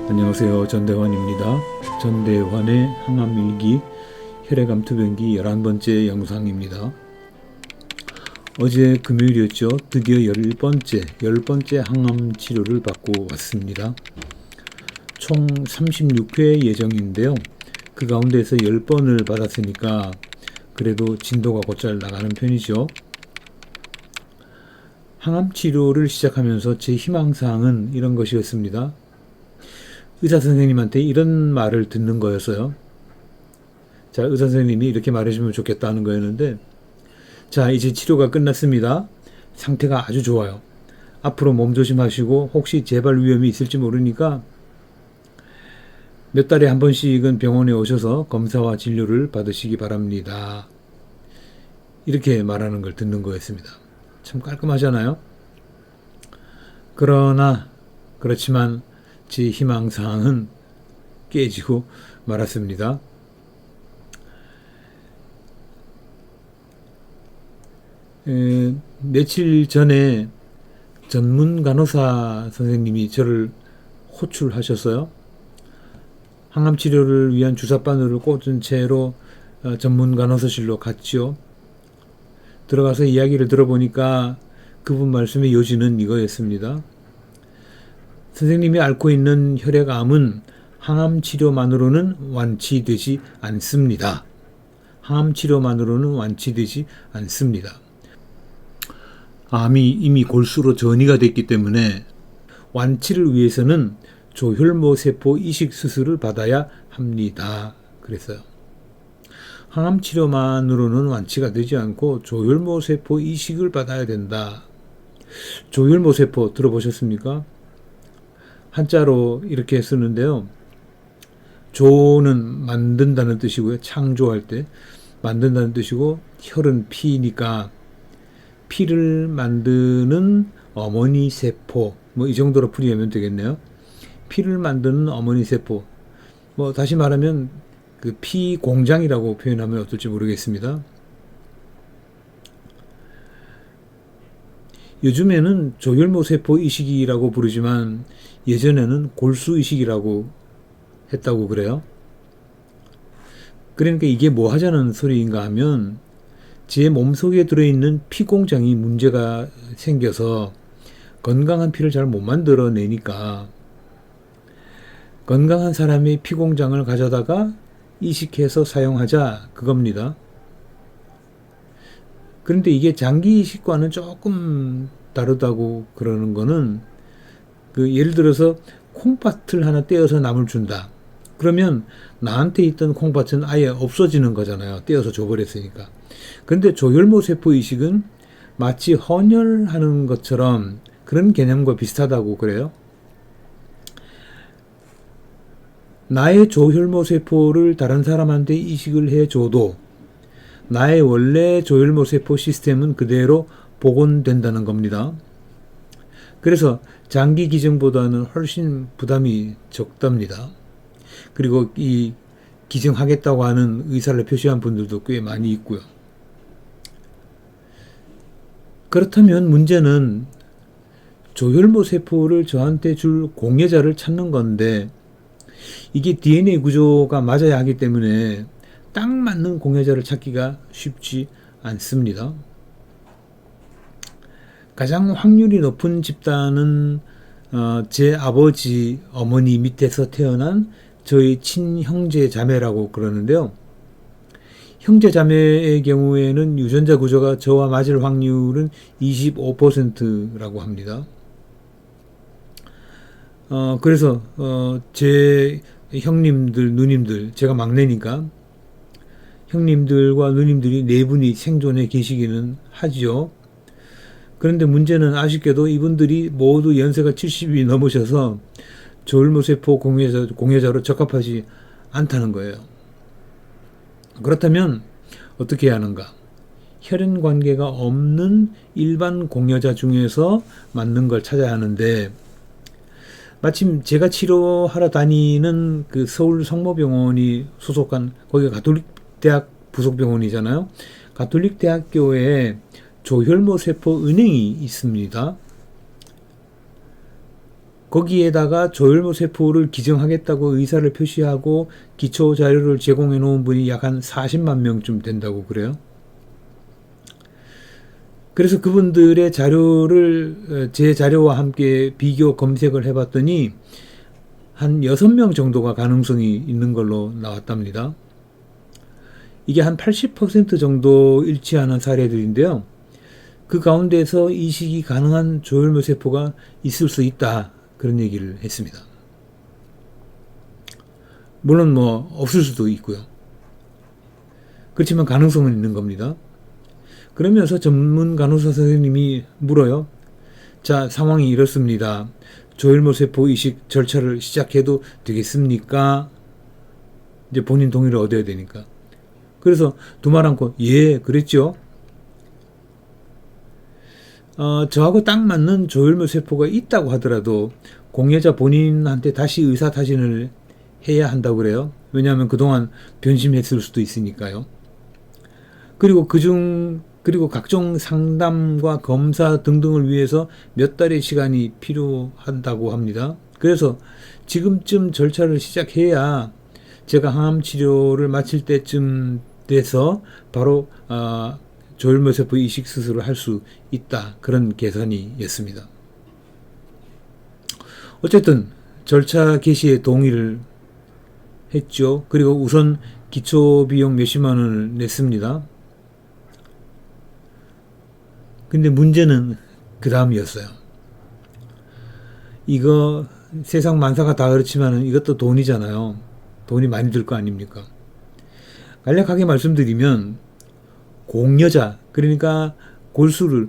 안녕하세요. 전대환입니다. 전대환의 항암일기 혈액암 투병기 11번째 영상입니다. 어제 금요일이었죠. 드디어 10번째 항암 치료를 받고 왔습니다. 총 36회 예정인데요. 그 가운데에서 10번을 받았으니까 그래도 진도가 곧잘 나가는 편이죠. 항암 치료를 시작하면서 제 희망사항은 이런 것이었습니다. 의사 선생님한테 이런 말을 듣는 거였어요. 자, 의사 선생님이 이렇게 말해주면 좋겠다는 거였는데, 자, 이제 치료가 끝났습니다. 상태가 아주 좋아요. 앞으로 몸 조심하시고 혹시 재발 위험이 있을지 모르니까 몇 달에 한 번씩은 병원에 오셔서 검사와 진료를 받으시기 바랍니다. 이렇게 말하는 걸 듣는 거였습니다. 참 깔끔하잖아요. 그렇지만 제 희망사항은 깨지고 말았습니다. 며칠 전에 전문 간호사 선생님이 저를 호출하셨어요. 항암 치료를 위한 주사바늘을 꽂은 채로 전문 간호사실로 갔죠. 들어가서 이야기를 들어보니까 그분 말씀의 요지는 이거였습니다. 선생님이 앓고 있는 혈액암은 항암 치료만으로는 완치되지 않습니다. 항암 치료만으로는 완치되지 않습니다. 암이 이미 골수로 전이가 됐기 때문에 완치를 위해서는 조혈모세포 이식 수술을 받아야 합니다. 그랬어요. 항암 치료만으로는 완치가 되지 않고 조혈모세포 이식을 받아야 된다. 조혈모세포 들어보셨습니까? 한자로 이렇게 쓰는데요. 조는 만든다는 뜻이고요. 창조할 때 만든다는 뜻이고, 혈은 피니까 피를 만드는 어머니 세포, 뭐 이 정도로 풀이하면 되겠네요. 피를 만드는 어머니 세포. 뭐 다시 말하면 그 피 공장이라고 표현하면 어떨지 모르겠습니다. 요즘에는 조혈모 세포 이식이라고 부르지만 예전에는 골수 이식이라고 했다고 그래요. 그러니까 이게 뭐 하자는 소리인가 하면, 제 몸속에 들어있는 피 공장이 문제가 생겨서 건강한 피를 잘 못 만들어내니까 건강한 사람의 피 공장을 가져다가 이식해서 사용하자, 그겁니다. 그런데 이게 장기 이식과는 조금 다르다고 그러는 거는, 예를 들어서 콩팥을 하나 떼어서 남을 준다. 그러면 나한테 있던 콩팥은 아예 없어지는 거잖아요. 떼어서 줘버렸으니까. 그런데 조혈모세포 이식은 마치 헌혈하는 것처럼 그런 개념과 비슷하다고 그래요. 나의 조혈모세포를 다른 사람한테 이식을 해줘도 나의 원래 조혈모세포 시스템은 그대로 복원된다는 겁니다. 그래서 장기 기증보다는 훨씬 부담이 적답니다. 그리고 이 기증하겠다고 하는 의사를 표시한 분들도 꽤 많이 있고요. 그렇다면 문제는 조혈모세포를 저한테 줄 공예자를 찾는 건데, 이게 DNA 구조가 맞아야 하기 때문에 딱 맞는 공예자를 찾기가 쉽지 않습니다. 가장 확률이 높은 집단은 제 아버지, 어머니 밑에서 태어난 저희 친형제 자매라고 그러는데요. 형제 자매의 경우에는 유전자 구조가 저와 맞을 확률은 25%라고 합니다. 그래서 제 형님들, 누님들, 제가 막내니까 형님들과 누님들이 네 분이 생존해 계시기는 하죠. 그런데 문제는 아쉽게도 이분들이 모두 연세가 70이 넘으셔서 조혈모세포 공예자로 적합하지 않다는 거예요. 그렇다면 어떻게 해야 하는가? 혈연 관계가 없는 일반 공여자 중에서 맞는 걸 찾아야 하는데, 마침 제가 치료하러 다니는 그 서울 성모병원이 소속한, 거기가 가톨릭대학 부속병원이잖아요. 가톨릭대학교에 조혈모세포 은행이 있습니다. 거기에다가 조혈모 세포를 기증하겠다고 의사를 표시하고 기초 자료를 제공해 놓은 분이 약 한 40만 명쯤 된다고 그래요. 그래서 그분들의 자료를 제 자료와 함께 비교 검색을 해봤더니 한 6명 정도가 가능성이 있는 걸로 나왔답니다. 이게 한 80% 정도 일치하는 사례들인데요. 그 가운데서 이식이 가능한 조혈모 세포가 있을 수 있다. 그런 얘기를 했습니다. 물론 뭐 없을 수도 있고요. 그렇지만 가능성은 있는 겁니다. 그러면서 전문 간호사 선생님이 물어요. 자, 상황이 이렇습니다. 조혈모 세포 이식 절차를 시작해도 되겠습니까? 이제 본인 동의를 얻어야 되니까. 그래서 두말 않고 예, 그랬죠. 저하고 딱 맞는 조혈모 세포가 있다고 하더라도 공여자 본인한테 다시 의사 타진을 해야 한다고 그래요. 왜냐하면 그동안 변심했을 수도 있으니까요. 그리고 그리고 각종 상담과 검사 등등을 위해서 몇 달의 시간이 필요한다고 합니다. 그래서 지금쯤 절차를 시작해야 제가 항암 치료를 마칠 때쯤 돼서 바로 조혈모 세포 이식 수술을 할 수 있다. 그런 계산이었습니다. 어쨌든 절차 개시에 동의를 했죠. 그리고 우선 기초 비용 몇십만 원을 냈습니다. 근데 문제는 그 다음이었어요. 이거 세상 만사가 다 그렇지만 이것도 돈이잖아요. 돈이 많이 들 거 아닙니까? 간략하게 말씀드리면 공여자, 그러니까 골수를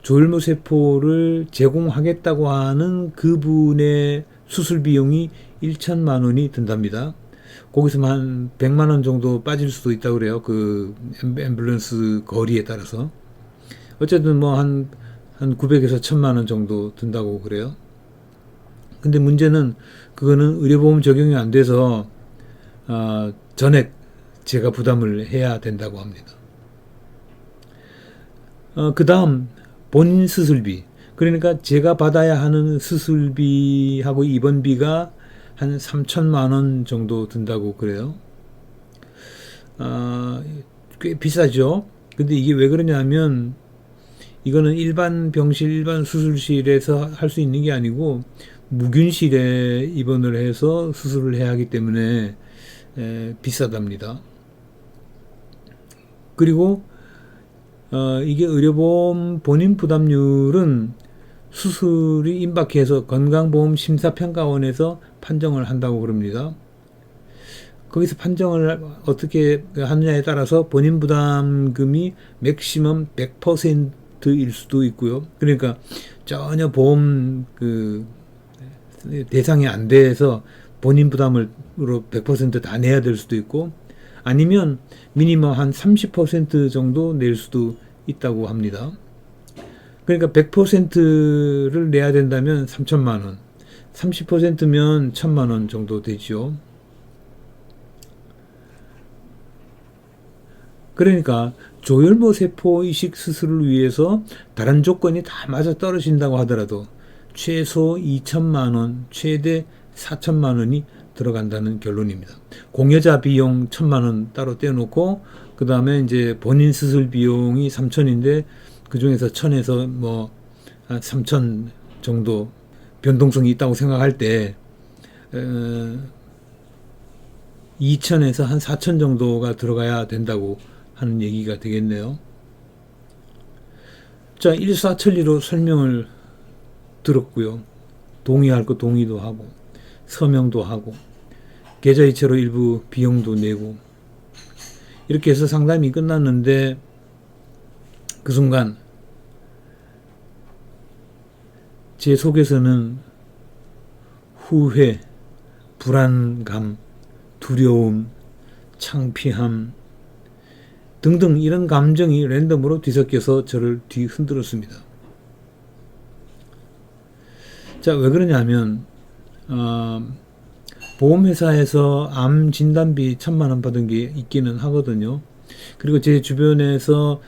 조혈모 세포를 제공하겠다고 하는 그분의 수술 비용이 1천만 원이 든답니다. 거기서 한 100만 원 정도 빠질 수도 있다고 그래요. 그 앰뷸런스 거리에 따라서. 어쨌든 뭐 한 900에서 1000만 원 정도 든다고 그래요. 근데 문제는 그거는 의료보험 적용이 안 돼서 전액 제가 부담을 해야 된다고 합니다. 그 다음 본인 수술비, 그러니까 제가 받아야 하는 수술비하고 입원비가 한 3천만 원 정도 든다고 그래요. 꽤 비싸죠. 근데 이게 왜 그러냐면 이거는 일반 병실, 일반 수술실에서 할 수 있는 게 아니고 무균실에 입원을 해서 수술을 해야 하기 때문에 비싸답니다. 그리고 이게 의료보험 본인 부담률은 수술이 임박해서 건강보험심사평가원에서 판정을 한다고 그럽니다. 거기서 판정을 어떻게 하느냐에 따라서 본인 부담금이 맥시멈 100%일 수도 있고요. 그러니까 전혀 보험 대상이 안 돼서 본인 부담으로 100% 다 내야 될 수도 있고, 아니면 미니멈 한 30% 정도 낼 수도 있다고 합니다. 그러니까 100%를 내야 된다면 3천만 원, 30%면 1,000만 원 정도 되죠. 그러니까 조혈모 세포 이식 수술을 위해서 다른 조건이 다 맞아 떨어진다고 하더라도 최소 2천만 원, 최대 4천만 원이 들어간다는 결론입니다. 공여자 비용 1,000만 원 따로 떼어놓고, 그 다음에 이제 본인 수술 비용이 3천인데 그 중에서 1,000에서 뭐 한 3천 정도 변동성이 있다고 생각할 때 2천에서 한 4천 정도가 들어가야 된다고 하는 얘기가 되겠네요. 자, 일사천리로 설명을 들었고요. 동의할 거 동의도 하고 서명도 하고 계좌이체로 일부 비용도 내고 이렇게 해서 상담이 끝났는데, 그 순간 제 속에서는 후회, 불안감, 두려움, 창피함 등등 이런 감정이 랜덤으로 뒤섞여서 저를 뒤흔들었습니다. 자, 왜 그러냐면 보험회사에서 암 진단비 1,000만 원 받은 게 있기는 하거든요. 그리고 제 주변에서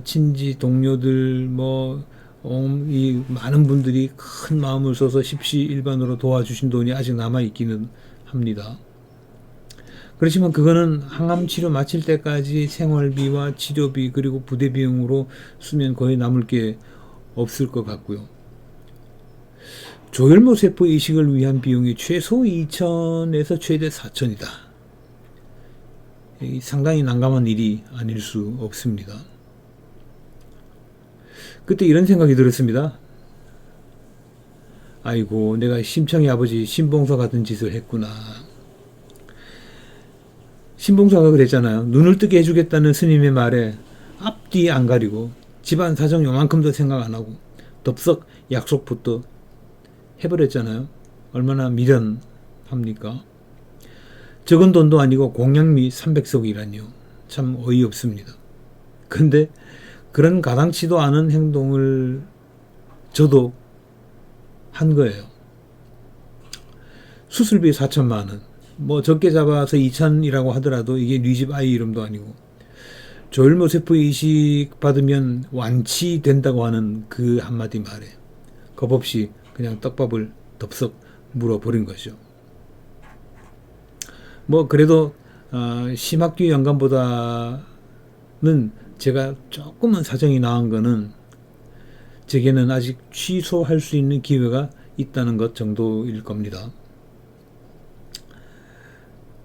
친지 동료들, 뭐 이 많은 분들이 큰 마음을 써서 십시일반으로 도와주신 돈이 아직 남아 있기는 합니다. 그렇지만 그거는 항암 치료 마칠 때까지 생활비와 치료비 그리고 부대 비용으로 쓰면 거의 남을 게 없을 것 같고요. 조혈모 세포 이식을 위한 비용이 최소 2천에서 최대 4천이다. 상당히 난감한 일이 아닐 수 없습니다. 그때 이런 생각이 들었습니다. 아이고, 내가 심청이 아버지 신봉사 같은 짓을 했구나. 신봉사가 그랬잖아요. 눈을 뜨게 해주겠다는 스님의 말에 앞뒤 안 가리고 집안 사정 요만큼도 생각 안 하고 덥석 약속부터 해버렸잖아요. 얼마나 미련합니까? 적은 돈도 아니고 공양미 300석이라니요. 참 어이없습니다. 근데 그런 가당치도 않은 행동을 저도 한 거예요. 수술비 4천만 원. 뭐 적게 잡아서 2천이라고 하더라도 이게 네 집 아이 이름도 아니고 조혈모 세포 이식 받으면 완치된다고 하는 그 한마디 말에 겁없이 그냥 떡밥을 덥석 물어버린 거죠. 뭐 그래도 심학규 연감보다는 제가 조금은 사정이 나은 거는 제게는 아직 취소할 수 있는 기회가 있다는 것 정도일 겁니다.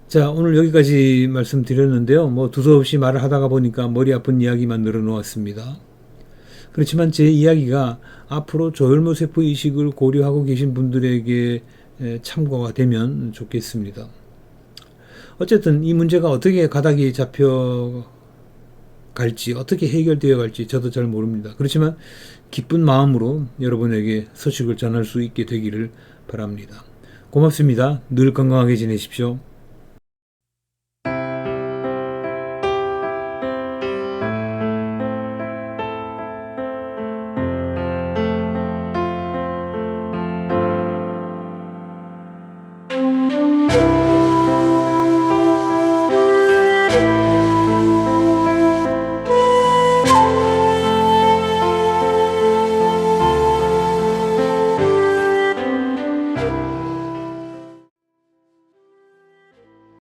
자, 오늘 여기까지 말씀드렸는데요. 뭐 두서없이 말을 하다가 보니까 머리 아픈 이야기만 늘어놓았습니다. 그렇지만 제 이야기가 앞으로 조혈모 세포 이식을 고려하고 계신 분들에게 참고가 되면 좋겠습니다. 어쨌든 이 문제가 어떻게 가닥이 잡혀 갈지, 어떻게 해결되어 갈지 저도 잘 모릅니다. 그렇지만 기쁜 마음으로 여러분에게 소식을 전할 수 있게 되기를 바랍니다. 고맙습니다. 늘 건강하게 지내십시오.